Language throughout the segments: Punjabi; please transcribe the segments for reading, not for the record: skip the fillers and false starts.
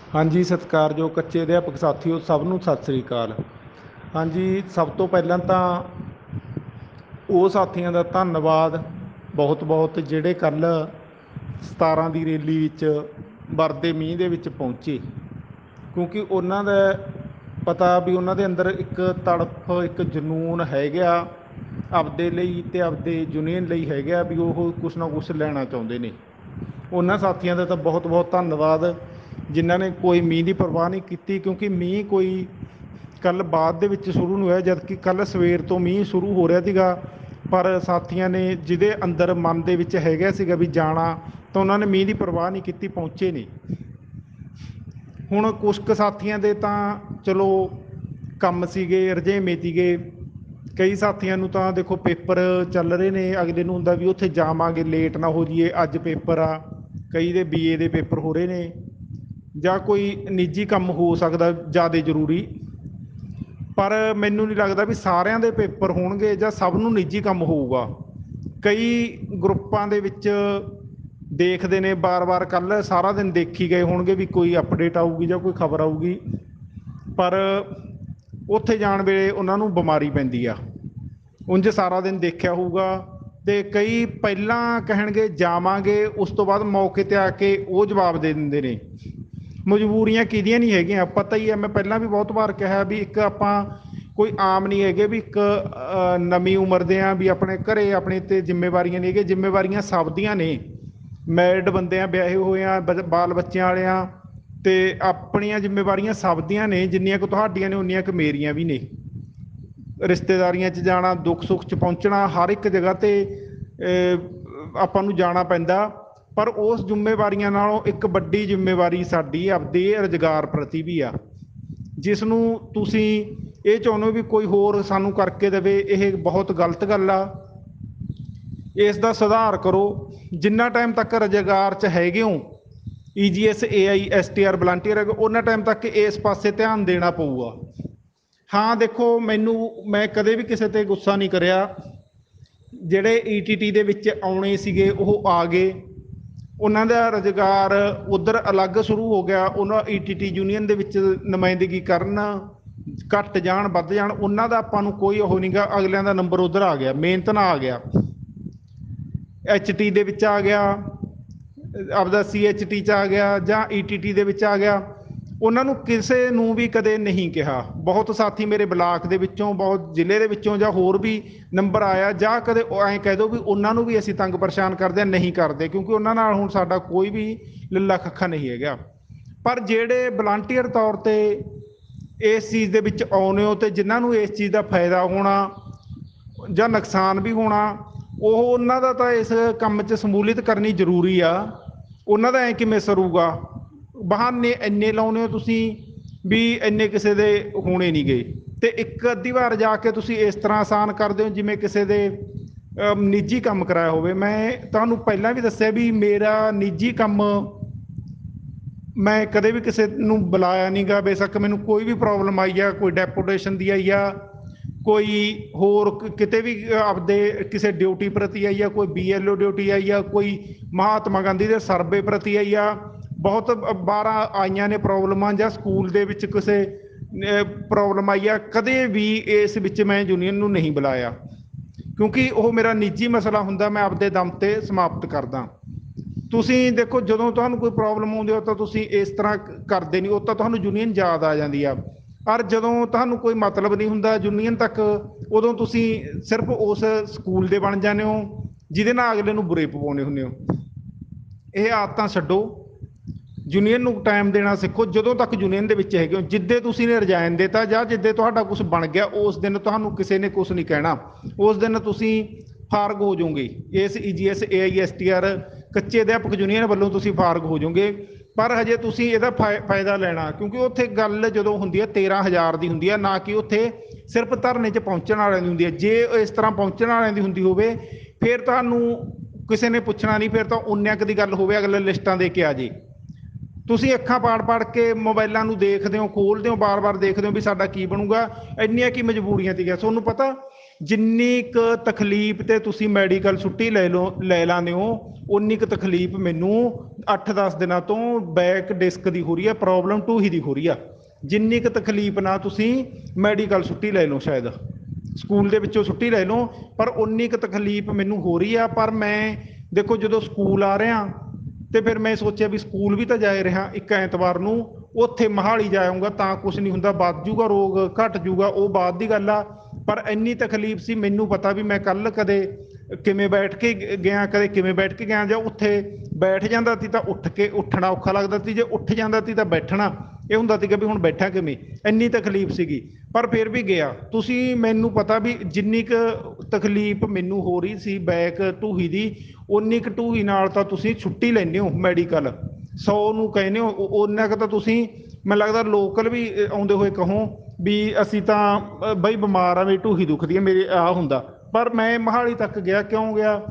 ਹਾਂਜੀ, ਸਤਿਕਾਰਯੋਗ ਕੱਚੇ ਅਧਿਆਪਕ ਸਾਥੀਓ, ਸਭ ਨੂੰ ਸਤਿ ਸ੍ਰੀ ਅਕਾਲ। ਹਾਂਜੀ, ਸਭ ਤੋਂ ਪਹਿਲਾਂ ਤਾਂ ਉਹ ਸਾਥੀਆਂ ਦਾ ਧੰਨਵਾਦ ਬਹੁਤ ਬਹੁਤ ਜਿਹੜੇ ਕੱਲ੍ਹ 17 ਦੀ ਰੈਲੀ ਵਿੱਚ ਵਰਦੇ ਮੀਂਹ ਦੇ ਵਿੱਚ ਪਹੁੰਚੇ, ਕਿਉਂਕਿ ਉਹਨਾਂ ਦਾ ਪਤਾ ਵੀ ਉਹਨਾਂ ਦੇ ਅੰਦਰ ਇੱਕ ਤੜਫ, ਇੱਕ ਜਨੂੰਨ ਹੈਗਾ ਆਪਦੇ ਲਈ ਅਤੇ ਆਪਦੇ ਯੂਨੀਅਨ ਲਈ ਹੈਗਾ ਵੀ ਉਹ ਕੁਛ ਨਾ ਕੁਛ ਲੈਣਾ ਚਾਹੁੰਦੇ ਨੇ। ਉਹਨਾਂ ਸਾਥੀਆਂ ਦਾ ਤਾਂ ਬਹੁਤ ਬਹੁਤ ਧੰਨਵਾਦ ਜਿਨ੍ਹਾਂ ਨੇ ਕੋਈ ਮੀਂਹ ਦੀ ਪਰਵਾਹ ਨਹੀਂ ਕੀਤੀ, ਕਿਉਂਕਿ ਮੀਂਹ ਕੋਈ ਕੱਲ੍ਹ ਬਾਅਦ ਦੇ ਵਿੱਚ ਸ਼ੁਰੂ ਨਹੀਂ ਹੋਇਆ, ਜਦਕਿ ਕੱਲ੍ਹ ਸਵੇਰ ਤੋਂ ਮੀਂਹ ਸ਼ੁਰੂ ਹੋ ਰਿਹਾ ਸੀਗਾ। ਪਰ ਸਾਥੀਆਂ ਨੇ ਜਿਹਦੇ ਅੰਦਰ ਮਨ ਦੇ ਵਿੱਚ ਹੈਗਾ ਸੀਗਾ ਵੀ ਜਾਣਾ, ਤਾਂ ਉਹਨਾਂ ਨੇ ਮੀਂਹ ਦੀ ਪਰਵਾਹ ਨਹੀਂ ਕੀਤੀ, ਪਹੁੰਚੇ ਨਹੀਂ। ਹੁਣ ਕੁਛ ਕੁ ਸਾਥੀਆਂ ਦੇ ਤਾਂ ਚਲੋ ਕੰਮ ਸੀਗੇ, ਰੁਝੇਵੇਂ ਸੀਗੇ। ਕਈ ਸਾਥੀਆਂ ਨੂੰ ਤਾਂ ਦੇਖੋ ਪੇਪਰ ਚੱਲ ਰਹੇ ਨੇ, ਅਗਲੇ ਨੂੰ ਹੁੰਦਾ ਵੀ ਉੱਥੇ ਜਾਵਾਂਗੇ ਲੇਟ ਨਾ ਹੋ ਜਾਈਏ, ਅੱਜ ਪੇਪਰ ਆ। ਕਈ ਦੇ BA ਦੇ ਪੇਪਰ ਹੋ ਰਹੇ ਨੇ, ਜਾਂ ਕੋਈ ਨਿੱਜੀ ਕੰਮ ਹੋ ਸਕਦਾ ਜ਼ਿਆਦਾ ਜ਼ਰੂਰੀ। ਪਰ ਮੈਨੂੰ ਨਹੀਂ ਲੱਗਦਾ ਵੀ ਸਾਰਿਆਂ ਦੇ ਪੇਪਰ ਹੋਣਗੇ ਜਾਂ ਸਭ ਨੂੰ ਨਿੱਜੀ ਕੰਮ ਹੋਊਗਾ। ਕਈ ਗਰੁੱਪਾਂ ਦੇ ਵਿੱਚ ਦੇਖਦੇ ਨੇ ਵਾਰ-ਵਾਰ, ਕੱਲ੍ਹ ਸਾਰਾ ਦਿਨ ਦੇਖੀ ਗਏ ਹੋਣਗੇ ਵੀ ਕੋਈ ਅਪਡੇਟ ਆਊਗੀ ਜਾਂ ਕੋਈ ਖਬਰ ਆਊਗੀ, ਪਰ ਉੱਥੇ ਜਾਣ ਵੇਲੇ ਉਹਨਾਂ ਨੂੰ ਬਿਮਾਰੀ ਪੈਂਦੀ ਆ। ਉਂਝ ਸਾਰਾ ਦਿਨ ਦੇਖਿਆ ਹੋਊਗਾ, ਅਤੇ ਕਈ ਪਹਿਲਾਂ ਕਹਿਣਗੇ ਜਾਵਾਂਗੇ, ਉਸ ਤੋਂ ਬਾਅਦ ਮੌਕੇ 'ਤੇ ਆ ਕੇ ਉਹ ਜਵਾਬ ਦੇ ਦਿੰਦੇ ਨੇ। ਮਜਬੂਰੀਆਂ ਕਿਹਦੀਆਂ ਨਹੀਂ ਹੈਗੀਆਂ, ਪਤਾ ਹੀ ਹੈ। ਮੈਂ ਪਹਿਲਾਂ ਵੀ ਬਹੁਤ ਵਾਰ ਕਿਹਾ ਵੀ ਇੱਕ ਆਪਾਂ ਕੋਈ ਆਮ ਨਹੀਂ ਹੈਗੇ ਵੀ ਇੱਕ ਨਵੀਂ ਉਮਰ ਦੇ ਆ ਵੀ ਆਪਣੇ ਘਰੇ ਆਪਣੇ 'ਤੇ ਜ਼ਿੰਮੇਵਾਰੀਆਂ ਨਹੀਂ ਹੈਗੀਆਂ। ਜ਼ਿੰਮੇਵਾਰੀਆਂ ਸਭ ਦੀਆਂ ਨੇ, ਮੈਰਿਡ ਬੰਦੇ ਆ, ਵਿਆਹੇ ਹੋਏ ਆ, ਬਾਲ ਬੱਚਿਆਂ ਵਾਲੇ ਆ, ਅਤੇ ਆਪਣੀਆਂ ਜ਼ਿੰਮੇਵਾਰੀਆਂ ਸਭ ਦੀਆਂ ਨੇ। ਜਿੰਨੀਆਂ ਕੁ ਤੁਹਾਡੀਆਂ ਨੇ ਉਨੀਆਂ ਕੁ ਮੇਰੀਆਂ ਵੀ ਨੇ। ਰਿਸ਼ਤੇਦਾਰੀਆਂ 'ਚ ਜਾਣਾ, ਦੁੱਖ ਸੁੱਖ 'ਚ ਪਹੁੰਚਣਾ, ਹਰ ਇੱਕ ਜਗ੍ਹਾ 'ਤੇ ਆਪਾਂ ਨੂੰ ਜਾਣਾ ਪੈਂਦਾ। ਪਰ ਉਸ ਜ਼ਿੰਮੇਵਾਰੀਆਂ ਨਾਲੋਂ ਇੱਕ ਵੱਡੀ ਜ਼ਿੰਮੇਵਾਰੀ ਸਾਡੀ ਆਪਦੇ ਰੁਜ਼ਗਾਰ ਪ੍ਰਤੀ ਵੀ ਆ, ਜਿਸ ਨੂੰ ਤੁਸੀਂ ਇਹ ਚਾਹੁੰਦੇ ਹੋ ਵੀ ਕੋਈ ਹੋਰ ਸਾਨੂੰ ਕਰਕੇ ਦੇਵੇ। ਇਹ ਬਹੁਤ ਗਲਤ ਗੱਲ ਆ। ਇਸ ਦਾ ਸੁਧਾਰ ਕਰੋ। ਜਿੰਨਾ ਟਾਈਮ ਤੱਕ ਰੁਜ਼ਗਾਰ 'ਚ ਹੈਗੇ ਹੋ, EGS AI STR ਵਲੰਟੀਅਰ ਹੈਗੇ, ਉਹਨਾਂ ਟਾਈਮ ਤੱਕ ਇਸ ਪਾਸੇ ਧਿਆਨ ਦੇਣਾ ਪਊਗਾ। ਹਾਂ ਦੇਖੋ, ਮੈਂ ਕਦੇ ਵੀ ਕਿਸੇ 'ਤੇ ਗੁੱਸਾ ਨਹੀਂ ਕਰਿਆ। ਜਿਹੜੇ ETT ਦੇ ਵਿੱਚ ਆਉਣੇ ਸੀਗੇ ਉਹ ਆ ਗਏ, ਉਹਨਾਂ ਦਾ ਰੁਜ਼ਗਾਰ ਉੱਧਰ ਅਲੱਗ ਸ਼ੁਰੂ ਹੋ ਗਿਆ। ਉਹਨਾਂ ETT ਯੂਨੀਅਨ ਦੇ ਵਿੱਚ ਨੁਮਾਇੰਦਗੀ ਕਰਨ, ਘੱਟ ਜਾਣ ਵੱਧ ਜਾਣ, ਉਹਨਾਂ ਦਾ ਆਪਾਂ ਨੂੰ ਕੋਈ ਉਹ ਨਹੀਂ ਗਾ। ਅਗਲਿਆਂ ਦਾ ਨੰਬਰ ਉੱਧਰ ਆ ਗਿਆ, ਮਿਹਨਤ ਨਾਲ ਆ ਗਿਆ। HT ਦੇ ਵਿੱਚ ਆ ਗਿਆ, ਆਪਦਾ CHT 'ਚ ਆ ਗਿਆ, ਜਾਂ ETT ਦੇ ਵਿੱਚ ਆ ਗਿਆ। ਉਹਨਾਂ ਨੂੰ ਕਿਸੇ ਨੂੰ ਵੀ ਕਦੇ ਨਹੀਂ ਕਿਹਾ। ਬਹੁਤ ਸਾਥੀ ਮੇਰੇ ਬਲਾਕ ਦੇ ਵਿੱਚੋਂ, ਬਹੁਤ ਜ਼ਿਲ੍ਹੇ ਦੇ ਵਿੱਚੋਂ ਜਾਂ ਹੋਰ ਵੀ ਨੰਬਰ ਆਇਆ, ਜਾਂ ਕਦੇ ਐਂ ਕਹਿ ਦਿਓ ਵੀ ਉਹਨਾਂ ਨੂੰ ਵੀ ਅਸੀਂ ਤੰਗ ਪਰੇਸ਼ਾਨ ਕਰਦੇ ਹਾਂ, ਨਹੀਂ ਕਰਦੇ, ਕਿਉਂਕਿ ਉਹਨਾਂ ਨਾਲ ਹੁਣ ਸਾਡਾ ਕੋਈ ਵੀ ਲੱਲਾ ਕੱਖਾ ਨਹੀਂ ਹੈਗਾ। ਪਰ ਜਿਹੜੇ ਵਲੰਟੀਅਰ ਤੌਰ 'ਤੇ ਇਸ ਚੀਜ਼ ਦੇ ਵਿੱਚ ਆਉਂਦੇ ਹੋ, ਅਤੇ ਜਿਨ੍ਹਾਂ ਨੂੰ ਇਸ ਚੀਜ਼ ਦਾ ਫਾਇਦਾ ਹੋਣਾ ਜਾਂ ਨੁਕਸਾਨ ਵੀ ਹੋਣਾ, ਉਹਨਾਂ ਦਾ ਤਾਂ ਇਸ ਕੰਮ 'ਚ ਸਮੂਲੀਅਤ ਕਰਨੀ ਜ਼ਰੂਰੀ ਆ। ਉਹਨਾਂ ਦਾ ਐਂ ਕਿਵੇਂ ਸਰੂਗਾ? ਬਹਾਨੇ ਇੰਨੇ ਲਾਉਂਦੇ ਹੋ ਤੁਸੀਂ ਵੀ ਇੰਨੇ ਕਿਸੇ ਦੇ ਹੋਣੇ ਨਹੀਂ ਗਏ। ਅਤੇ ਇੱਕ ਅੱਧੀ ਵਾਰ ਜਾ ਕੇ ਤੁਸੀਂ ਇਸ ਤਰ੍ਹਾਂ ਆਸਾਨ ਕਰਦੇ ਹੋ ਜਿਵੇਂ ਕਿਸੇ ਦੇ ਨਿੱਜੀ ਕੰਮ ਕਰਾਇਆ ਹੋਵੇ। ਮੈਂ ਤੁਹਾਨੂੰ ਪਹਿਲਾਂ ਵੀ ਦੱਸਿਆ ਵੀ ਮੇਰਾ ਨਿੱਜੀ ਕੰਮ ਮੈਂ ਕਦੇ ਵੀ ਕਿਸੇ ਨੂੰ ਬੁਲਾਇਆ ਨਹੀਂ ਗਾ। ਬੇਸ਼ੱਕ ਮੈਨੂੰ ਕੋਈ ਵੀ ਪ੍ਰੋਬਲਮ ਆਈ ਆ, ਕੋਈ ਡੈਪੂਟੇਸ਼ਨ ਦੀ ਆਈ ਆ, ਕੋਈ ਹੋਰ ਕਿਤੇ ਵੀ ਆਪਦੇ ਕਿਸੇ ਡਿਊਟੀ ਪ੍ਰਤੀ ਆਈ ਆ, ਕੋਈ BLO ਡਿਊਟੀ ਆਈ ਆ, ਕੋਈ ਮਹਾਤਮਾ ਗਾਂਧੀ ਦੇ ਸਰਵੇ ਪ੍ਰਤੀ ਆਈ ਆ, ਬਹੁਤ ਵਾਰ ਆਈਆਂ ਨੇ ਪ੍ਰੋਬਲਮਾਂ, ਜਾਂ ਸਕੂਲ ਦੇ ਵਿੱਚ ਕਿਸੇ ਪ੍ਰੋਬਲਮ ਆਈ ਆ। ਕਦੇ ਵੀ ਇਸ ਵਿੱਚ ਮੈਂ ਯੂਨੀਅਨ ਨੂੰ ਨਹੀਂ ਬੁਲਾਇਆ, ਕਿਉਂਕਿ ਉਹ ਮੇਰਾ ਨਿੱਜੀ ਮਸਲਾ ਹੁੰਦਾ, ਮੈਂ ਆਪਦੇ ਦਮ 'ਤੇ ਸਮਾਪਤ ਕਰਦਾ। ਤੁਸੀਂ ਦੇਖੋ, ਜਦੋਂ ਤੁਹਾਨੂੰ ਕੋਈ ਪ੍ਰੋਬਲਮ ਆਉਂਦੀ ਹੋ ਤਾਂ ਤੁਸੀਂ ਇਸ ਤਰ੍ਹਾਂ ਕਰਦੇ ਨਹੀਂ, ਉਹ ਤਾਂ ਤੁਹਾਨੂੰ ਯੂਨੀਅਨ ਯਾਦ ਆ ਜਾਂਦੀ ਆ। ਪਰ ਜਦੋਂ ਤੁਹਾਨੂੰ ਕੋਈ ਮਤਲਬ ਨਹੀਂ ਹੁੰਦਾ ਯੂਨੀਅਨ ਤੱਕ, ਉਦੋਂ ਤੁਸੀਂ ਸਿਰਫ ਉਸ ਸਕੂਲ ਦੇ ਬਣ ਜਾਂਦੇ ਹੋ, ਜਿਹਦੇ ਨਾਲ ਅਗਲੇ ਨੂੰ ਬੁਰੇ ਪਵਾਉਂਦੇ ਹੁੰਦੇ ਹੋ। ਇਹ ਆਦਤਾਂ ਛੱਡੋ, ਯੂਨੀਅਨ ਨੂੰ ਟਾਈਮ ਦੇਣਾ ਸਿੱਖੋ। ਜਦੋਂ ਤੱਕ ਯੂਨੀਅਨ ਦੇ ਵਿੱਚ ਹੈਗੇ ਹੋ, ਜਿੱਦੇ ਤੁਸੀਂ ਨੇ ਰਿਜ਼ਾਈਨ ਦਿੱਤਾ ਜਾਂ ਜਿੱਦੇ ਤੁਹਾਡਾ ਕੁਛ ਬਣ ਗਿਆ, ਉਸ ਦਿਨ ਤੁਹਾਨੂੰ ਕਿਸੇ ਨੇ ਕੁਛ ਨਹੀਂ ਕਹਿਣਾ। ਉਸ ਦਿਨ ਤੁਸੀਂ ਫਾਰਗ ਹੋ ਜਾਓਗੇ। ਇਸ EGS AI STR ਕੱਚੇ ਅਧਿਆਪਕ ਯੂਨੀਅਨ ਵੱਲੋਂ ਤੁਸੀਂ ਫਾਰਗ ਹੋ ਜਾਓਗੇ। ਪਰ ਹਜੇ ਤੁਸੀਂ ਇਹਦਾ ਫਾਇਦਾ ਲੈਣਾ, ਕਿਉਂਕਿ ਉੱਥੇ ਗੱਲ ਜਦੋਂ ਹੁੰਦੀ ਹੈ 13,000 ਦੀ ਹੁੰਦੀ ਹੈ, ਨਾ ਕਿ ਉੱਥੇ ਸਿਰਫ ਧਰਨੇ 'ਚ ਪਹੁੰਚਣ ਵਾਲਿਆਂ ਦੀ ਹੁੰਦੀ ਹੈ। ਜੇ ਇਸ ਤਰ੍ਹਾਂ ਪਹੁੰਚਣ ਵਾਲਿਆਂ ਦੀ ਹੁੰਦੀ ਹੋਵੇ, ਫਿਰ ਤੁਹਾਨੂੰ ਕਿਸੇ ਨੇ ਪੁੱਛਣਾ ਨਹੀਂ, ਫਿਰ ਤਾਂ ਉਨਿਆਂ ਕੁ ਦੀ ਗੱਲ ਹੋਵੇ, ਅਗਲੇ ਲਿਸਟਾਂ ਦੇ ਕੇ ਆ ਜੇ। ਤੁਸੀਂ ਅੱਖਾਂ ਪਾੜ ਕੇ ਮੋਬਾਈਲਾਂ ਨੂੰ ਦੇਖਦੇ ਹੋ, ਖੋਲ੍ਹਦੇ ਹੋ, ਬਾਰ-ਬਾਰ ਦੇਖਦੇ ਹੋ ਵੀ ਸਾਡਾ ਕੀ ਬਣੂਗਾ। ਇੰਨੀਆਂ ਕੀ ਮਜਬੂਰੀਆਂ ਸੀਗੀਆਂ। ਤੁਹਾਨੂੰ ਪਤਾ ਜਿੰਨੀ ਕੁ ਤਕਲੀਫ ਤੇ ਤੁਸੀਂ ਮੈਡੀਕਲ ਛੁੱਟੀ ਲੈ ਲੈਂਦੇ ਹੋ, ਉਨੀ ਕੁ ਤਕਲੀਫ ਮੈਨੂੰ 8-10 ਦਿਨਾਂ ਤੋਂ ਬੈਕ ਡਿਸਕ ਦੀ ਹੋ ਰਹੀ ਹੈ, ਪ੍ਰੋਬਲਮ ਢੂਹੀ ਦੀ ਹੋ ਰਹੀ ਆ। ਜਿੰਨੀ ਕੁ ਤਕਲੀਫ ਨਾਲ ਤੁਸੀਂ ਮੈਡੀਕਲ ਛੁੱਟੀ ਲੈ ਲਓ, ਸ਼ਾਇਦ ਸਕੂਲ ਦੇ ਵਿੱਚੋਂ ਛੁੱਟੀ ਲੈ ਲਓ, ਪਰ ਉਨੀ ਕੁ ਤਕਲੀਫ ਮੈਨੂੰ ਹੋ ਰਹੀ ਆ। ਪਰ ਮੈਂ ਦੇਖੋ ਜਦੋਂ ਸਕੂਲ ਆ ਰਿਹਾ ਤੇ ਫਿਰ ਮੈਂ ਸੋਚਿਆ ਵੀ ਸਕੂਲ ਵੀ ਤਾਂ ਜਾ ਰਿਹਾ, ਇੱਕ ਐਤਵਾਰ ਨੂੰ ਉੱਥੇ ਮੋਹਾਲੀ ਜਾਊਂਗਾ ਤਾਂ ਕੁਝ ਨਹੀਂ ਹੁੰਦਾ, ਵੱਧ ਜੂਗਾ ਰੋਗ, ਘਟ ਜੂਗਾ, ਉਹ ਬਾਅਦ ਦੀ ਗੱਲ ਆ। ਪਰ ਇੰਨੀ ਤਕਲੀਫ ਸੀ, ਮੈਨੂੰ ਪਤਾ ਵੀ ਮੈਂ ਕੱਲ ਕਦੇ ਕਿਵੇਂ ਬੈਠ ਕੇ ਗਿਆ, ਕਦੇ ਕਿਵੇਂ ਬੈਠ ਕੇ ਗਿਆ, ਜਾਂ ਉੱਥੇ ਬੈਠ ਜਾਂਦਾ ਸੀ ਤਾਂ ਉੱਠਣਾ ਔਖਾ ਲੱਗਦਾ ਸੀ, ਜੇ ਉੱਠ ਜਾਂਦਾ ਸੀ ਤਾਂ ਬੈਠਣਾ ਇਹ ਹੁੰਦਾ ਸੀਗਾ ਵੀ ਹੁਣ ਬੈਠਾ ਕਿਵੇਂ, ਇੰਨੀ ਤਕਲੀਫ ਸੀਗੀ। ਪਰ ਫਿਰ ਵੀ ਗਿਆ। ਤੁਸੀਂ ਮੈਨੂੰ ਪਤਾ ਵੀ ਜਿੰਨੀ ਕੁ ਤਕਲੀਫ ਮੈਨੂੰ ਹੋ ਰਹੀ ਸੀ ਬੈਕ ਢੂਹੀ ਦੀ, ਉਨੀ ਕੁ ਢੂਹੀ ਨਾਲ ਤਾਂ ਤੁਸੀਂ ਛੁੱਟੀ ਲੈਂਦੇ ਹੋ ਮੈਡੀਕਲ, 100 ਨੂੰ ਕਹਿੰਦੇ ਹੋ, ਉਹਨਾਂ ਕੁ ਤਾਂ ਤੁਸੀਂ ਮੈਨੂੰ ਲੱਗਦਾ ਲੋਕਲ ਵੀ ਆਉਂਦੇ ਹੋਏ ਕਹੋ ਵੀ ਅਸੀਂ ਤਾਂ ਬਈ ਬਿਮਾਰ ਆ, ਮੇਰੀ ਢੂਹੀ ਦੁਖਦੀ ਹੈ, ਮੇਰੇ ਆ ਹੁੰਦਾ। ਪਰ ਮੈਂ ਮੋਹਾਲੀ ਤੱਕ ਗਿਆ, ਕਿਉਂ ਗਿਆ?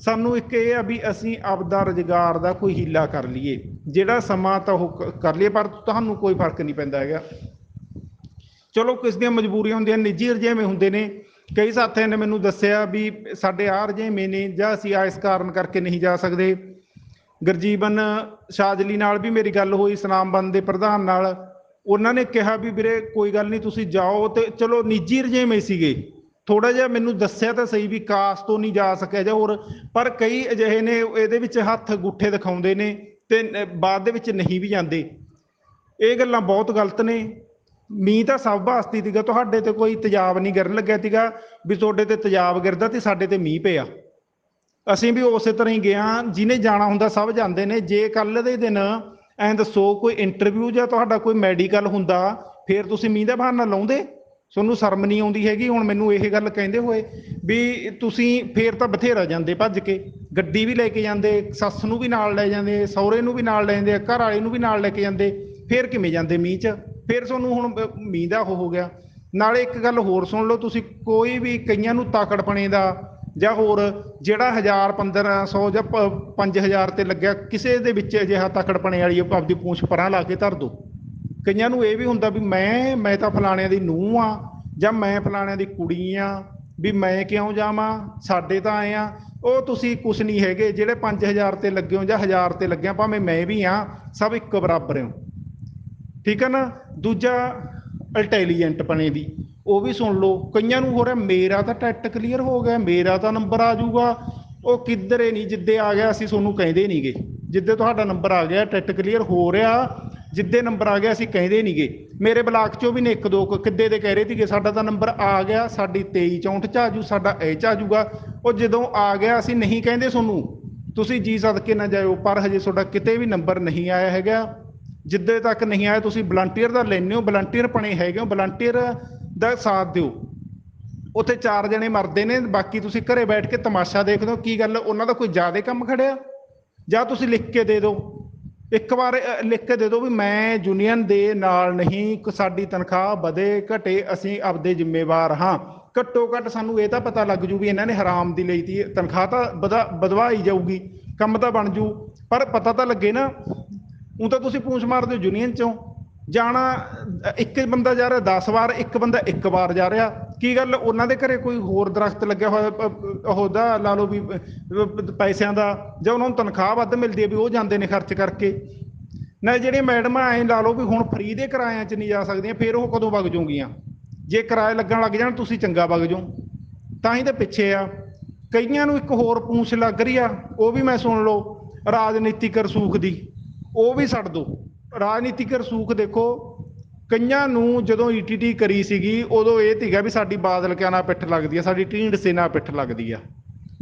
ਸਾਨੂੰ ਇੱਕ ਇਹ ਆ ਵੀ ਅਸੀਂ ਆਪਦਾ ਰੁਜ਼ਗਾਰ ਦਾ ਕੋਈ ਹੀਲਾ ਕਰ ਲਈਏ, ਜਿਹੜਾ ਸਮਾਂ ਤਾਂ ਉਹ ਕਰ ਲਈਏ, ਪਰ ਤੁਹਾਨੂੰ ਕੋਈ ਫਰਕ ਨਹੀਂ ਪੈਂਦਾ ਹੈਗਾ। ਚਲੋ ਕਿਸ ਦੀਆਂ ਮਜਬੂਰੀਆਂ ਹੁੰਦੀਆਂ, ਨਿੱਜੀ ਰੁਝੇਵੇਂ ਹੁੰਦੇ ਨੇ। ਕਈ ਸਾਥੀਆਂ ਨੇ ਮੈਨੂੰ ਦੱਸਿਆ ਵੀ ਸਾਡੇ ਆਹ ਰੁਝੇਵੇਂ ਨੇ, ਜਾਂ ਅਸੀਂ ਇਸ ਕਾਰਨ ਕਰਕੇ ਨਹੀਂ ਜਾ ਸਕਦੇ। ਗੁਰਜੀਵਨ ਸ਼ਾਜਲੀ ਨਾਲ ਵੀ ਮੇਰੀ ਗੱਲ ਹੋਈ, ਸੁਨਾਮ ਬੰਦ ਦੇ ਪ੍ਰਧਾਨ ਨਾਲ। ਉਹਨਾਂ ਨੇ ਕਿਹਾ ਵੀ ਵੀਰੇ ਕੋਈ ਗੱਲ ਨਹੀਂ, ਤੁਸੀਂ ਜਾਓ। ਤੇ ਚਲੋ ਨਿੱਜੀ ਰੁਝੇਵੇਂ ਸੀਗੇ, ਥੋੜਾ ਜਿਹਾ ਮੈਨੂੰ ਦੱਸਿਆ ਤਾਂ ਸਹੀ ਵੀ ਕਾਸ ਤੋਂ ਨਹੀਂ ਜਾ ਸਕਿਆ ਜਾਂ ਹੋਰ, ਪਰ ਕਈ ਅਜਿਹੇ ਨੇ ਇਹਦੇ ਵਿੱਚ ਹੱਥ ਗੁੱਠੇ ਦਿਖਾਉਂਦੇ ਨੇ ਤੇ ਬਾਅਦ ਦੇ ਵਿੱਚ ਨਹੀਂ ਵੀ ਜਾਂਦੇ। ਇਹ ਗੱਲਾਂ ਬਹੁਤ ਗਲਤ ਨੇ। ਮੀਂਹ ਤਾਂ ਸਭ ਵਾਸਤੇ ਸੀਗਾ, ਤੁਹਾਡੇ ਤੇ ਕੋਈ ਤੇਜ਼ਾਬ ਨਹੀਂ ਗਿਰਨ ਲੱਗਿਆ ਸੀਗਾ ਵੀ ਤੁਹਾਡੇ ਤੇ ਤੇਜ਼ਾਬ ਗਿਰਦਾ ਤੇ ਸਾਡੇ ਤੇ ਮੀਂਹ ਪਿਆ। ਅਸੀਂ ਵੀ ਉਸੇ ਤਰ੍ਹਾਂ ਹੀ ਗਿਆ, ਜਿਹਨੇ ਜਾਣਾ ਹੁੰਦਾ ਸਭ ਜਾਂਦੇ ਨੇ। ਜੇ ਕੱਲ ਦੇ ਦਿਨ ਐਂ ਦੱਸੋ ਕੋਈ ਇੰਟਰਵਿਊ ਜਾਂ ਤੁਹਾਡਾ ਕੋਈ ਮੈਡੀਕਲ ਹੁੰਦਾ, ਫਿਰ ਤੁਸੀਂ ਮੀਂਹ ਦਾ ਬਹਾਨਾ ਲਾਉਂਦੇ? ਤੁਹਾਨੂੰ ਸ਼ਰਮ ਨਹੀਂ ਆਉਂਦੀ ਹੈਗੀ? ਹੁਣ ਮੈਨੂੰ ਇਹ ਗੱਲ ਕਹਿੰਦੇ ਹੋਏ ਵੀ ਤੁਸੀਂ ਫੇਰ ਤਾਂ ਬਥੇਰਾ ਜਾਂਦੇ ਭੱਜ ਕੇ, ਗੱਡੀ ਵੀ ਲੈ ਕੇ ਜਾਂਦੇ, ਸੱਸ ਨੂੰ ਵੀ ਨਾਲ ਲੈ ਜਾਂਦੇ, ਸਹੁਰੇ ਨੂੰ ਵੀ ਨਾਲ ਲੈ ਜਾਂਦੇ, ਘਰ ਵਾਲੇ ਨੂੰ ਵੀ ਨਾਲ ਲੈ ਕੇ ਜਾਂਦੇ, ਫੇਰ ਕਿਵੇਂ ਜਾਂਦੇ ਮੀਂਹ 'ਚ? ਫਿਰ ਤੁਹਾਨੂੰ ਹੁਣ ਮੀਂਹ ਦਾ ਉਹ ਹੋ ਗਿਆ। ਨਾਲੇ ਇੱਕ ਗੱਲ ਹੋਰ ਸੁਣ ਲਓ, ਤੁਸੀਂ ਕੋਈ ਵੀ, ਕਈਆਂ ਨੂੰ ਤਾਕੜਪਣੇ ਦਾ ਜਾਂ ਹੋਰ ਜਿਹੜਾ 1000 1500 ਜਾਂ 5000 ਤੇ ਲੱਗਿਆ, ਕਿਸੇ ਦੇ ਵਿੱਚ ਅਜਿਹਾ ਤਾਕੜਪਣੇ ਵਾਲੀ ਆਪਦੀ ਪੂੰਛ ਪਰਾਂ ਲਾ ਕੇ ਧਰ ਦੋ। ਕਈਆਂ ਨੂੰ ਇਹ ਵੀ ਹੁੰਦਾ ਵੀ ਮੈਂ ਤਾਂ ਫਲਾਣਿਆਂ ਦੀ ਨੂੰਹ ਆ, ਜਾਂ ਮੈਂ ਫਲਾਣਿਆਂ ਦੀ ਕੁੜੀ ਆ, ਵੀ ਮੈਂ ਕਿਉਂ ਜਾਵਾਂ, ਸਾਡੇ ਤਾਂ ਆਏ ਆ। ਉਹ ਤੁਸੀਂ ਕੁਛ ਨਹੀਂ ਹੈਗੇ, ਜਿਹੜੇ 5000 ਤੇ ਲੱਗੇ ਹੋ ਜਾਂ 1000 ਤੇ ਲੱਗਿਆ, ਭਾਵੇਂ ਮੈਂ ਵੀ ਆ, ਸਭ ਇੱਕ ਬਰਾਬਰ ਹੋ, ਠੀਕ ਹੈ ਨਾ? ਦੂਜਾ ਇੰਟੈਲੀਜੈਂਟ ਪਣੇ ਦੀ ਉਹ ਵੀ ਸੁਣ ਲਓ। ਕਈਆਂ ਨੂੰ ਹੋ ਰਿਹਾ ਮੇਰਾ ਤਾਂ ਟੈਟ ਕਲੀਅਰ ਹੋ ਗਿਆ, ਮੇਰਾ ਤਾਂ ਨੰਬਰ ਆ ਜਾਊਗਾ। ਉਹ ਕਿੱਧਰੇ ਨਹੀਂ, ਜਿੱਦੇ ਆ ਗਿਆ ਅਸੀਂ ਤੁਹਾਨੂੰ ਕਹਿੰਦੇ ਨਹੀਂਗੇ। ਜਿੱਦੇ ਤੁਹਾਡਾ ਨੰਬਰ ਆ ਗਿਆ, ਟੈਟ ਕਲੀਅਰ ਹੋ ਰਿਹਾ, ਜਿੱਦੇ ਨੰਬਰ ਆ ਗਿਆ ਅਸੀਂ ਕਹਿੰਦੇ ਨਹੀਂਗੇ। ਮੇਰੇ ਬਲਾਕ 'ਚੋਂ ਵੀ ਨੇ ਇੱਕ ਦੋ ਕਿੱਦੇ ਦੇ ਕਹਿ ਰਹੇ ਸੀਗੇ ਸਾਡਾ ਤਾਂ ਨੰਬਰ ਆ ਗਿਆ, ਸਾਡੀ 2364 'ਚ ਆ ਜੂ, ਸਾਡਾ ਇਹ 'ਚ ਆ ਜੂਗਾ। ਉਹ ਜਦੋਂ ਆ ਗਿਆ ਅਸੀਂ ਨਹੀਂ ਕਹਿੰਦੇ ਤੁਹਾਨੂੰ, ਤੁਸੀਂ ਜੀ ਸਦਕੇ ਨਾ ਜਾਇਓ। ਪਰ ਹਜੇ ਤੁਹਾਡਾ ਕਿਤੇ ਵੀ ਨੰਬਰ ਨਹੀਂ ਆਇਆ ਹੈਗਾ। ਜਿੱਦੇ ਤੱਕ ਨਹੀਂ ਆਇਆ ਤੁਸੀਂ ਵਲੰਟੀਅਰ ਦਾ ਲੈਂਦੇ ਹੋ, ਵਲੰਟੀਅਰ ਬਣੇ ਹੈਗੇ ਹੋ, ਵਲੰਟੀਅਰ ਦਾ ਸਾਥ ਦਿਓ। ਉੱਥੇ 4 ਜਣੇ ਮਰਦੇ ਨੇ, ਬਾਕੀ ਤੁਸੀਂ ਘਰੇ ਬੈਠ ਕੇ ਤਮਾਸ਼ਾ ਦੇਖਦੇ ਹੋ। ਕੀ ਗੱਲ, ਉਹਨਾਂ ਦਾ ਕੋਈ ਜ਼ਿਆਦਾ ਕੰਮ ਖੜਿਆ? ਜਾਂ ਤੁਸੀਂ ਲਿਖ ਕੇ ਦੇ ਦਿਓ, ਇੱਕ ਵਾਰ ਲਿਖ ਕੇ ਦੇ ਦਿਓ ਵੀ ਮੈਂ ਯੂਨੀਅਨ ਦੇ ਨਾਲ ਨਹੀਂ, ਸਾਡੀ ਤਨਖਾਹ ਵਧੇ ਘਟੇ ਅਸੀਂ ਆਪਦੇ ਜ਼ਿੰਮੇਵਾਰ ਹਾਂ। ਘੱਟੋ ਘੱਟ ਸਾਨੂੰ ਇਹ ਤਾਂ ਪਤਾ ਲੱਗ ਜੂ ਵੀ ਇਹਨਾਂ ਨੇ ਹਰਾਮ ਦੀ ਲਈ ਤੀ, ਤਨਖਾਹ ਤਾਂ ਵਧਵਾਈ ਜਾਊਗੀ, ਕੰਮ ਤਾਂ ਬਣ ਜੂ, ਪਰ ਪਤਾ ਤਾਂ ਲੱਗੇ ਨਾ। ਉਹ ਤਾਂ ਤੁਸੀਂ ਪੂੰਛ ਮਾਰਦੇ ਹੋ ਯੂਨੀਅਨ 'ਚੋਂ। ਜਾਣਾ ਇੱਕ ਬੰਦਾ ਜਾ ਰਿਹਾ 10 ਵਾਰ, ਇੱਕ ਬੰਦਾ 1 ਵਾਰ ਜਾ ਰਿਹਾ। ਕੀ ਗੱਲ, ਉਹਨਾਂ ਦੇ ਘਰੇ ਕੋਈ ਹੋਰ ਦਰਖਤ ਲੱਗਿਆ ਹੋਇਆ ਉਹਦਾ ਲਾ ਲਓ ਵੀ ਪੈਸਿਆਂ ਦਾ, ਜਾਂ ਉਹਨਾਂ ਨੂੰ ਤਨਖਾਹ ਵੱਧ ਮਿਲਦੀ ਹੈ ਵੀ ਉਹ ਜਾਂਦੇ ਨੇ ਖਰਚ ਕਰਕੇ? ਨਾ ਜਿਹੜੀਆਂ ਮੈਡਮਾਂ ਐਂ ਲਾ ਲਓ ਵੀ ਹੁਣ ਫਰੀ ਦੇ ਕਿਰਾਇਆਂ 'ਚ ਨਹੀਂ ਜਾ ਸਕਦੀਆਂ, ਫਿਰ ਉਹ ਕਦੋਂ ਵਗ ਜਾਊਗੀਆਂ? ਜੇ ਕਿਰਾਏ ਲੱਗਣ ਲੱਗ ਜਾਣ ਤੁਸੀਂ ਚੰਗਾ ਵਗ ਜਾਓ, ਤਾਂ ਹੀ ਤਾਂ ਪਿੱਛੇ ਆ। ਕਈਆਂ ਨੂੰ ਇੱਕ ਹੋਰ ਪੂੰਛ ਲੱਗ ਰਹੀ ਆ, ਉਹ ਵੀ ਮੈਂ ਸੁਣ ਲਓ, ਰਾਜਨੀਤਿਕ ਰਸੂਖ ਦੀ। ਉਹ ਵੀ ਛੱਡ ਦਿਓ, ਰਾਜਨੀਤਿਕ ਰਸੂਖ ਦੇਖੋ। ਕਈਆਂ ਨੂੰ ਜਦੋਂ ਈਟੀਟੀ ਕਰੀ ਸੀਗੀ ਉਦੋਂ ਇਹ ਸੀਗਾ ਵੀ ਸਾਡੀ ਬਾਦਲ ਕਿਆ ਨਾਲ ਪਿੱਠ ਲੱਗਦੀ ਆ, ਸਾਡੀ ਢੀਂਡਸੇ ਨਾਲ ਪਿੱਠ ਲੱਗਦੀ ਆ,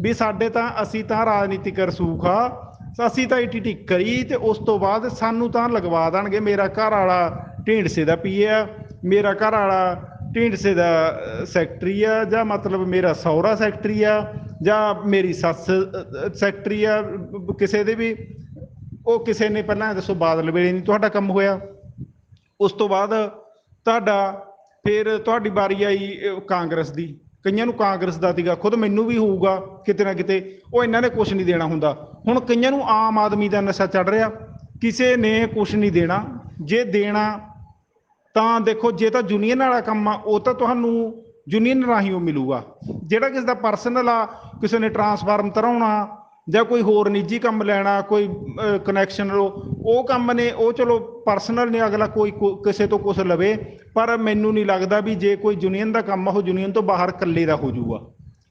ਵੀ ਸਾਡੇ ਤਾਂ ਅਸੀਂ ਤਾਂ ਰਾਜਨੀਤਿਕ ਰਸੂਖ ਆ, ਅਸੀਂ ਤਾਂ ਈਟੀਟੀ ਕਰੀ ਤੇ ਉਸ ਤੋਂ ਬਾਅਦ ਸਾਨੂੰ ਤਾਂ ਲਗਵਾ ਦੇਣਗੇ। ਮੇਰਾ ਘਰ ਵਾਲਾ ਢੀਂਡਸੇ ਦਾ ਪੀਏ ਆ, ਮੇਰਾ ਘਰ ਵਾਲਾ ਢੀਂਡਸੇ ਦਾ ਸੈਕਟਰੀ ਆ, ਜਾਂ ਮਤਲਬ ਮੇਰਾ ਸਹੁਰਾ ਸੈਕਟਰੀ ਆ, ਜਾਂ ਮੇਰੀ ਸੱਸ ਸੈਕਟਰੀ ਆ ਕਿਸੇ ਦੇ ਵੀ। ਉਹ ਕਿਸੇ ਨੇ ਪਹਿਲਾਂ ਦੱਸੋ ਬਾਦਲ ਵੇਲੇ ਨਹੀਂ ਤੁਹਾਡਾ ਕੰਮ ਹੋਇਆ, ਉਸ ਤੋਂ ਬਾਅਦ ਤੁਹਾਡਾ ਫਿਰ ਤੁਹਾਡੀ ਵਾਰੀ ਆਈ ਕਾਂਗਰਸ ਦੀ। ਕਈਆਂ ਨੂੰ ਕਾਂਗਰਸ ਦਾ ਸੀਗਾ, ਖੁਦ ਮੈਨੂੰ ਵੀ ਹੋਊਗਾ ਕਿਤੇ ਨਾ ਕਿਤੇ। ਉਹ ਇਹਨਾਂ ਨੇ ਕੁਛ ਨਹੀਂ ਦੇਣਾ ਹੁੰਦਾ। ਹੁਣ ਕਈਆਂ ਨੂੰ ਆਮ ਆਦਮੀ ਦਾ ਨਸ਼ਾ ਚੜ੍ਹ ਰਿਹਾ, ਕਿਸੇ ਨੇ ਕੁਛ ਨਹੀਂ ਦੇਣਾ। ਜੇ ਦੇਣਾ ਤਾਂ ਦੇਖੋ, ਜੇ ਤਾਂ ਯੂਨੀਅਨ ਵਾਲਾ ਕੰਮ ਆ ਉਹ ਤਾਂ ਤੁਹਾਨੂੰ ਯੂਨੀਅਨ ਰਾਹੀਂ ਉਹ ਮਿਲੂਗਾ। ਜਿਹੜਾ ਕਿਸੇ ਦਾ ਪਰਸਨਲ ਆ, ਕਿਸੇ ਨੇ ਟਰਾਂਸਫਾਰਮ ਧਰਾਉਣਾ ਜਾਂ ਕੋਈ ਹੋਰ ਨਿੱਜੀ ਕੰਮ ਲੈਣਾ, ਕੋਈ ਕਨੈਕਸ਼ਨ ਉਹ ਕੰਮ ਨੇ, ਉਹ ਚਲੋ ਪਰਸਨਲ ਨੇ, ਅਗਲਾ ਕੋਈ ਕਿਸੇ ਤੋਂ ਕੁਛ ਲਵੇ। ਪਰ ਮੈਨੂੰ ਨਹੀਂ ਲੱਗਦਾ ਵੀ ਜੇ ਕੋਈ ਯੂਨੀਅਨ ਦਾ ਕੰਮ ਆ ਉਹ ਯੂਨੀਅਨ ਤੋਂ ਬਾਹਰ ਇਕੱਲੇ ਦਾ ਹੋ ਜਾਊਗਾ।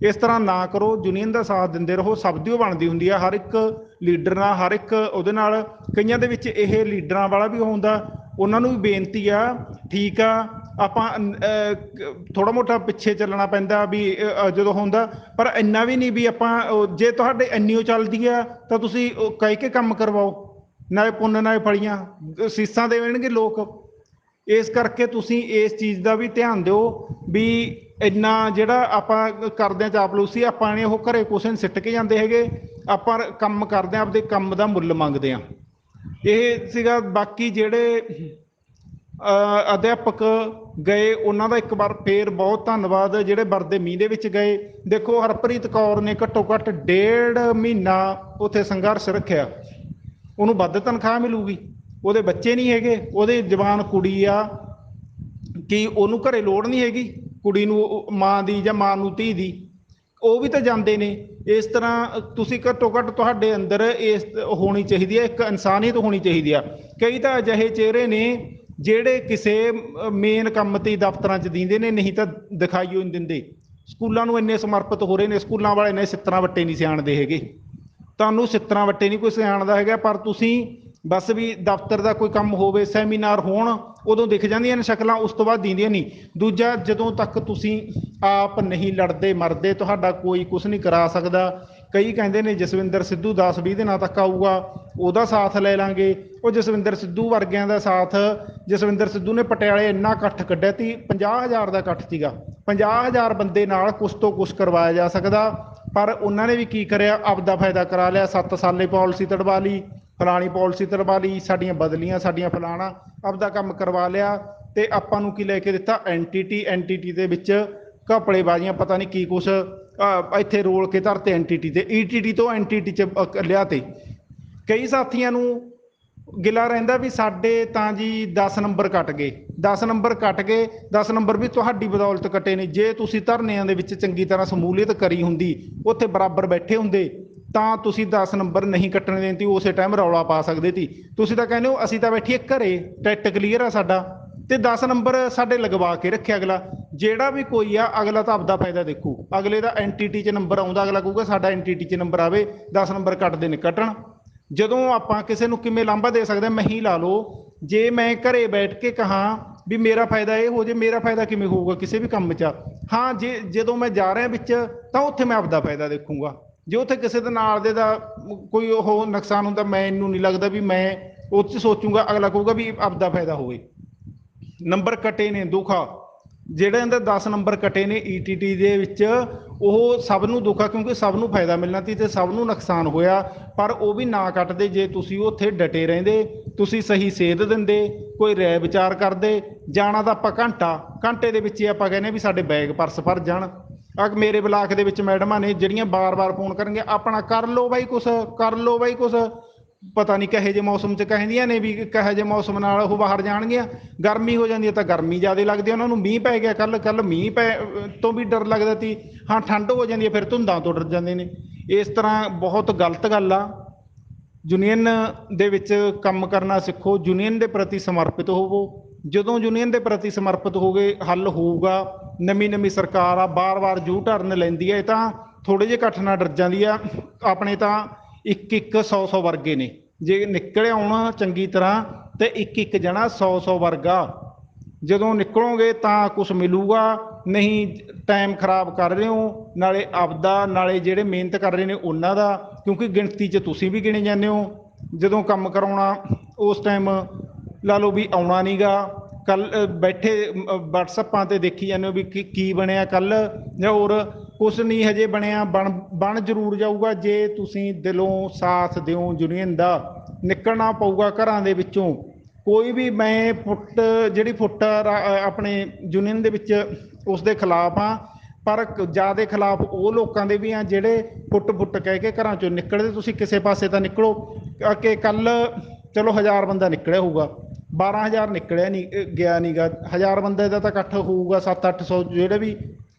ਇਸ ਤਰ੍ਹਾਂ ਨਾ ਕਰੋ, ਯੂਨੀਅਨ ਦਾ ਸਾਥ ਦਿੰਦੇ ਰਹੋ। ਸਭ ਦੀ ਉਹ ਬਣਦੀ ਹੁੰਦੀ ਆ, ਹਰ ਇੱਕ ਲੀਡਰ ਨਾਲ, ਹਰ ਇੱਕ ਉਹਦੇ ਨਾਲ। ਕਈਆਂ ਦੇ ਵਿੱਚ ਇਹ ਲੀਡਰਾਂ ਵਾਲਾ ਵੀ ਹੁੰਦਾ, ਉਹਨਾਂ ਨੂੰ ਵੀ ਬੇਨਤੀ ਆ, ਠੀਕ ਆ ਆਪਾਂ ਥੋੜ੍ਹਾ ਮੋਟਾ ਪਿੱਛੇ ਚੱਲਣਾ ਪੈਂਦਾ ਵੀ ਜਦੋਂ ਹੁੰਦਾ, ਪਰ ਇੰਨਾ ਵੀ ਨਹੀਂ ਵੀ ਆਪਾਂ ਜੇ ਤੁਹਾਡੇ ਇੰਨੀ ਉਹ ਚੱਲਦੀ ਆ ਤਾਂ ਤੁਸੀਂ ਕਹਿ ਕੇ ਕੰਮ ਕਰਵਾਓ, ਨਾਲੇ ਪੁੰਨ ਨਾਲੇ ਫਲੀਆਂ, ਸੀਸਾਂ ਦੇਣਗੇ ਲੋਕ। ਇਸ ਕਰਕੇ ਤੁਸੀਂ ਇਸ ਚੀਜ਼ ਦਾ ਵੀ ਧਿਆਨ ਦਿਓ ਵੀ ਇੰਨਾ ਜਿਹੜਾ ਆਪਾਂ ਕਰਦੇ ਹਾਂ ਚਾਪਲੂਸੀ, ਆਪਾਂ ਨੇ ਉਹ ਘਰੇ ਕੁਛ ਨਹੀਂ ਸਿੱਟ ਕੇ ਜਾਂਦੇ ਹੈਗੇ, ਆਪਾਂ ਕੰਮ ਕਰਦੇ ਹਾਂ, ਆਪਦੇ ਕੰਮ ਦਾ ਮੁੱਲ ਮੰਗਦੇ ਹਾਂ। ਇਹ ਸੀਗਾ। ਬਾਕੀ ਜਿਹੜੇ ਅਧਿਆਪਕ ਗਏ ਉਹਨਾਂ ਦਾ ਇੱਕ ਵਾਰ ਫੇਰ ਬਹੁਤ ਧੰਨਵਾਦ, ਜਿਹੜੇ ਵਰਦੇ ਮੀਂਹ ਦੇ ਵਿੱਚ ਗਏ। ਦੇਖੋ ਹਰਪ੍ਰੀਤ ਕੌਰ ਨੇ ਘੱਟੋ ਘੱਟ 1.5 ਮਹੀਨਾ ਉੱਥੇ ਸੰਘਰਸ਼ ਰੱਖਿਆ, ਉਹਨੂੰ ਵੱਧ ਤਨਖਾਹ ਮਿਲੂਗੀ। ਉਹਦੇ ਬੱਚੇ ਨਹੀਂ ਹੈਗੇ, ਉਹਦੇ ਜਵਾਨ ਕੁੜੀ ਆ, ਕਿ ਉਹਨੂੰ ਘਰੇ ਲੋੜ ਨਹੀਂ ਹੈਗੀ ਕੁੜੀ ਨੂੰ, ਮਾਂ ਦੀ ਜਾਂ ਮਾਂ ਨੂੰ ਧੀ ਦੀ, ਉਹ ਵੀ ਤਾਂ ਜਾਂਦੇ ਨੇ। ਇਸ ਤਰ੍ਹਾਂ ਤੁਸੀਂ ਘੱਟੋ ਘੱਟ ਤੁਹਾਡੇ ਅੰਦਰ ਇਸ ਹੋਣੀ ਚਾਹੀਦੀ ਹੈ, ਇੱਕ ਇਨਸਾਨੀਅਤ ਹੋਣੀ ਚਾਹੀਦੀ ਆ। ਕਈ ਤਾਂ ਅਜਿਹੇ ਚਿਹਰੇ ਨੇ ਜਿਹੜੇ ਕਿਸੇ ਮੇਨ ਕੰਮ ਤੇ ਦਫ਼ਤਰਾਂ 'ਚ ਦਿੰਦੇ ਨੇ, ਨਹੀਂ ਤਾਂ ਦਿਖਾਈ ਨਹੀਂ ਦਿੰਦੇ। ਸਕੂਲਾਂ ਨੂੰ ਇੰਨੇ ਸਮਰਪਿਤ ਹੋ ਰਹੇ ਨੇ, ਸਕੂਲਾਂ ਵਾਲੇ ਨੇ ਸਿੱਤਰਾਂ ਵੱਟੇ ਨਹੀਂ ਸਿਆਣਦੇ ਹੈਗੇ। ਤੁਹਾਨੂੰ ਸਿੱਤਰਾਂ ਵੱਟੇ ਨਹੀਂ ਕੋਈ ਸਿਆਣਦਾ ਹੈਗਾ, ਪਰ ਤੁਸੀਂ ਬਸ ਵੀ ਦਫ਼ਤਰ ਦਾ ਕੋਈ ਕੰਮ ਹੋਵੇ, ਸੈਮੀਨਾਰ ਹੋਣ, ਉਦੋਂ ਦਿਖ ਜਾਂਦੀਆਂ ਨੇ ਸ਼ਕਲਾਂ, ਉਸ ਤੋਂ ਬਾਅਦ ਦਿੰਦੀਆਂ ਨਹੀਂ। ਦੂਜਾ, ਜਦੋਂ ਤੱਕ ਤੁਸੀਂ ਆਪ ਨਹੀਂ ਲੜਦੇ ਮਰਦੇ, ਤੁਹਾਡਾ ਕੋਈ ਕੁਛ ਨਹੀਂ ਕਰਾ ਸਕਦਾ। ਕਈ ਕਹਿੰਦੇ ਨੇ ਜਸਵਿੰਦਰ ਸਿੱਧੂ 10-20 ਦਿਨਾਂ ਤੱਕ ਆਊਗਾ, ਉਹਦਾ ਸਾਥ ਲੈ ਲਾਂਗੇ। ਉਹ ਜਸਵਿੰਦਰ ਸਿੱਧੂ ਵਰਗਿਆਂ ਦਾ ਸਾਥ, ਜਸਵਿੰਦਰ ਸਿੱਧੂ ਨੇ ਪਟਿਆਲੇ ਇੰਨਾ ਇਕੱਠ ਕੱਢਿਆ ਤੀ, 50,000 ਦਾ ਇਕੱਠ ਸੀਗਾ। 50,000 ਬੰਦੇ ਨਾਲ ਕੁਛ ਤੋਂ ਕੁਛ ਕਰਵਾਇਆ ਜਾ ਸਕਦਾ, ਪਰ ਉਹਨਾਂ ਨੇ ਵੀ ਕੀ ਕਰਿਆ, ਆਪਦਾ ਫਾਇਦਾ ਕਰਾ ਲਿਆ। 7 ਸਾਲੇ ਪਾਲਿਸੀ ਤੜਵਾ ਲਈ, ਫਲਾਣੀ ਪਾਲਿਸੀ ਤੜਵਾ ਲਈ, ਸਾਡੀਆਂ ਬਦਲੀਆਂ, ਸਾਡੀਆਂ ਫਲਾਣਾ, ਆਪਦਾ ਕੰਮ ਕਰਵਾ ਲਿਆ। ਤੇ ਆਪਾਂ ਨੂੰ ਕੀ ਲੈ ਕੇ ਦਿੱਤਾ, ਐਨਟੀਟੀ ਦੇ ਵਿੱਚ ਘਪਲੇਬਾਜ਼ੀਆਂ, ਪਤਾ ਨਹੀਂ ਕੀ ਕੁਛ ਇੱਥੇ ਰੋਲ ਕੇ ਧਰਤੇ ਐਨਟੀਟੀ ਤੇ, ਈਟੀਟੀ ਤੋਂ ਐਨਟੀਟੀ 'ਚ ਲਿਆ। ਤੇ ਕਈ ਸਾਥੀਆਂ ਨੂੰ ਗਿਲਾ ਰਹਿੰਦਾ ਵੀ ਸਾਡੇ ਤਾਂ ਜੀ 10 ਨੰਬਰ ਕੱਟ ਗਏ, 10 ਨੰਬਰ ਕੱਟ ਗਏ। 10 ਨੰਬਰ ਵੀ ਤੁਹਾਡੀ ਬਦੌਲਤ ਕੱਟੇ ਨੇ। ਜੇ ਤੁਸੀਂ ਧਰਨਿਆਂ ਦੇ ਵਿੱਚ ਚੰਗੀ ਤਰ੍ਹਾਂ ਸ਼ਮੂਲੀਅਤ ਕਰੀ ਹੁੰਦੀ, ਉੱਥੇ ਬਰਾਬਰ ਬੈਠੇ ਹੁੰਦੇ, ਤਾਂ ਤੁਸੀਂ 10 ਨੰਬਰ ਨਹੀਂ ਕੱਟਣ ਦੇਣ ਤੀ, ਉਸੇ ਟਾਈਮ ਰੌਲਾ ਪਾ ਸਕਦੇ ਸੀ। ਤੁਸੀਂ ਤਾਂ ਕਹਿੰਦੇ ਹੋ ਅਸੀਂ ਤਾਂ ਬੈਠੀਏ ਘਰੇ, ਟੈਟ ਕਲੀਅਰ ਆ ਸਾਡਾ, ਤੇ 10 ਨੰਬਰ ਸਾਡੇ ਲਗਵਾ ਕੇ ਰੱਖਿਆ। ਅਗਲਾ ਜਿਹੜਾ ਵੀ ਕੋਈ ਆ, ਅਗਲਾ ਤਾਂ ਆਪਦਾ ਫਾਇਦਾ ਦੇਖੂ। ਅਗਲੇ ਦਾ ਐਨਟੀਟੀ 'ਚ ਨੰਬਰ ਆਉਂਦਾ, ਅਗਲਾ ਕਹੂਗਾ ਸਾਡਾ ਐਨਟੀਟੀ 'ਚ ਨੰਬਰ ਆਵੇ, 10 ਨੰਬਰ ਕੱਟਦੇ ਨੇ ਕੱਟਣ। ਜਦੋਂ ਆਪਾਂ ਕਿਸੇ ਨੂੰ ਕਿਵੇਂ ਲਾਂਭਾ ਦੇ ਸਕਦੇ, ਮੈਂ ਹੀ ਲਾ ਲਓ, ਜੇ ਮੈਂ ਘਰੇ ਬੈਠ ਕੇ ਕਹਾਂ ਵੀ ਮੇਰਾ ਫਾਇਦਾ ਇਹ ਹੋ ਜੇ, ਮੇਰਾ ਫਾਇਦਾ ਕਿਵੇਂ ਹੋਊਗਾ ਕਿਸੇ ਵੀ ਕੰਮ 'ਚ? ਹਾਂ, ਜਦੋਂ ਮੈਂ ਜਾ ਰਿਹਾ ਵਿੱਚ, ਤਾਂ ਉੱਥੇ ਮੈਂ ਆਪਦਾ ਫਾਇਦਾ ਦੇਖੂੰਗਾ। ਜੇ ਉੱਥੇ ਕਿਸੇ ਦੇ ਨਾਲ ਦੇ ਦਾ ਕੋਈ ਉਹ ਨੁਕਸਾਨ ਹੁੰਦਾ, ਮੈਨੂੰ ਨਹੀਂ ਲੱਗਦਾ ਵੀ ਮੈਂ ਉਹ 'ਚ ਸੋਚੂੰਗਾ। ਅਗਲਾ ਕਹੂਗਾ ਵੀ ਆਪਦਾ ਫਾਇਦਾ ਹੋਵੇ। ਨੰਬਰ ਕੱਟੇ ਨੇ ਦੁੱਖ ਆ, ਜਿਹੜੇ ਅੰਦਰ 10 ਨੰਬਰ ਕੱਟੇ ਨੇ ਈਟੀਟੀ ਦੇ ਵਿੱਚ, ਉਹ ਸਭ ਨੂੰ ਦੁੱਖ ਆ, ਕਿਉਂਕਿ ਸਭ ਨੂੰ ਫਾਇਦਾ ਮਿਲਣਾ ਸੀ ਤੇ ਸਭ ਨੂੰ ਨੁਕਸਾਨ ਹੋਇਆ। ਪਰ ਉਹ ਵੀ ਨਾ ਕੱਟਦੇ ਜੇ ਤੁਸੀਂ ਉੱਥੇ ਡਟੇ ਰਹਿੰਦੇ, ਤੁਸੀਂ ਸਹੀ ਸੇਧ ਦਿੰਦੇ, ਕੋਈ ਰਾਏ ਵਿਚਾਰ ਕਰਦੇ। ਜਾਣਾ ਤਾਂ ਆਪਾਂ ਘੰਟੇ ਦੇ ਵਿੱਚ ਹੀ ਆਪਾਂ ਕਹਿੰਦੇ ਵੀ ਸਾਡੇ ਬੈਗ ਪਰਸ ਭਰ ਜਾਣ। ਮੇਰੇ ਬਲਾਕ ਦੇ ਵਿੱਚ ਮੈਡਮਾਂ ਨੇ ਜਿਹੜੀਆਂ ਬਾਰ-ਬਾਰ ਫੋਨ ਕਰਨਗੇ, ਆਪਣਾ ਕਰ ਲਓ ਬਾਈ ਕੁਛ, ਕਰ ਲਓ ਬਾਈ ਕੁਛ। ਪਤਾ ਨਹੀਂ ਕਹੇ ਜਿਹੇ ਮੌਸਮ 'ਚ ਕਹਿੰਦੀਆਂ ਨੇ ਵੀ ਕਹੇ ਜਿਹੇ ਮੌਸਮ ਨਾਲ ਉਹ ਬਾਹਰ ਜਾਣਗੀਆਂ। ਗਰਮੀ ਹੋ ਜਾਂਦੀ ਹੈ ਤਾਂ ਗਰਮੀ ਜ਼ਿਆਦਾ ਲੱਗਦੀ, ਉਹਨਾਂ ਨੂੰ ਮੀਂਹ ਪੈ ਗਿਆ, ਕੱਲ ਮੀਂਹ ਤੋਂ ਵੀ ਡਰ ਲੱਗਦਾ ਸੀ। ਹਾਂ, ਠੰਡ ਹੋ ਜਾਂਦੀ ਹੈ, ਫਿਰ ਧੁੰਦਾਂ ਤੋਂ ਡਰ ਜਾਂਦੇ ਨੇ। ਇਸ ਤਰ੍ਹਾਂ ਬਹੁਤ ਗਲਤ ਗੱਲ ਆ। ਯੂਨੀਅਨ ਦੇ ਵਿੱਚ ਕੰਮ ਕਰਨਾ ਸਿੱਖੋ, ਯੂਨੀਅਨ ਦੇ ਪ੍ਰਤੀ ਸਮਰਪਿਤ ਹੋਵੋ। ਜਦੋਂ ਯੂਨੀਅਨ ਦੇ ਪ੍ਰਤੀ ਸਮਰਪਿਤ ਹੋ ਗਏ, ਹੱਲ ਹੋਊਗਾ। ਨਵੀਂ ਸਰਕਾਰ ਆ, ਬਾਰ-ਬਾਰ ਯੂ ਟਰਨ ਲੈਂਦੀ ਹੈ, ਇਹ ਤਾਂ ਥੋੜ੍ਹੇ ਜਿਹੇ ਇਕੱਠ ਨਾਲ ਡਰ ਜਾਂਦੀ ਆ। ਆਪਣੇ ਤਾਂ 1-1 100-100 ਵਰਗੇ ਨੇ, ਜੇ ਨਿਕਲ ਆਉਣ ਚੰਗੀ ਤਰ੍ਹਾਂ ਤੇ 1-1 ਜਣਾ 100-100 ਵਰਗਾ। ਜਦੋਂ ਨਿਕਲੋਗੇ ਤਾਂ ਕੁਛ ਮਿਲੂਗਾ, ਨਹੀਂ ਟਾਈਮ ਖਰਾਬ ਕਰ ਰਹੇ ਹੋ, ਨਾਲੇ ਆਪਦਾ ਨਾਲੇ ਜਿਹੜੇ ਮਿਹਨਤ ਕਰ ਰਹੇ ਨੇ ਉਹਨਾਂ ਦਾ, ਕਿਉਂਕਿ ਗਿਣਤੀ 'ਚ ਤੁਸੀਂ ਵੀ ਗਿਣੇ ਜਾਂਦੇ ਹੋ। ਜਦੋਂ ਕੰਮ ਕਰਾਉਣਾ ਉਸ ਟਾਈਮ ਲਾ ਲਓ ਵੀ ਆਉਣਾ ਨਹੀਂ ਗਾ। ਕੱਲ੍ਹ ਬੈਠੇ ਵਟਸਐਪਾਂ 'ਤੇ ਦੇਖੀ ਜਾਂਦੇ ਹੋ ਵੀ ਕੀ ਬਣਿਆ ਕੱਲ੍ਹ, ਜਾਂ ਹੋਰ ਕੁਛ ਨਹੀਂ ਹਜੇ ਬਣਿਆ। ਬਣ ਜ਼ਰੂਰ ਜਾਊਗਾ ਜੇ ਤੁਸੀਂ ਦਿਲੋਂ ਸਾਥ ਦਿਓ ਯੂਨੀਅਨ ਦਾ। ਨਿਕਲਣਾ ਪਊਗਾ ਘਰਾਂ ਦੇ ਵਿੱਚੋਂ। ਕੋਈ ਵੀ ਮੈਂ ਫੁੱਟ ਆਪਣੇ ਯੂਨੀਅਨ ਦੇ ਵਿੱਚ ਉਸ ਦੇ ਖਿਲਾਫ ਹਾਂ, ਪਰ ਜ਼ਿਆਦਾ ਖਿਲਾਫ ਉਹ ਲੋਕਾਂ ਦੇ ਵੀ ਆ ਜਿਹੜੇ ਫੁੱਟ ਕਹਿ ਕੇ ਘਰਾਂ 'ਚੋਂ ਨਿਕਲਦੇ। ਤੁਸੀਂ ਕਿਸੇ ਪਾਸੇ ਤਾਂ ਨਿਕਲੋ। ਕਿ ਕੱਲ੍ਹ ਚਲੋ 1000 ਬੰਦਾ ਨਿਕਲਿਆ ਹੋਊਗਾ, 12,000 ਨਿਕਲਿਆ ਨਹੀਂ ਗਿਆ ਨੀਗਾ, 1000 ਬੰਦੇ ਦਾ ਤਾਂ ਇਕੱਠ ਹੋਊਗਾ, 700-800 ਜਿਹੜੇ ਵੀ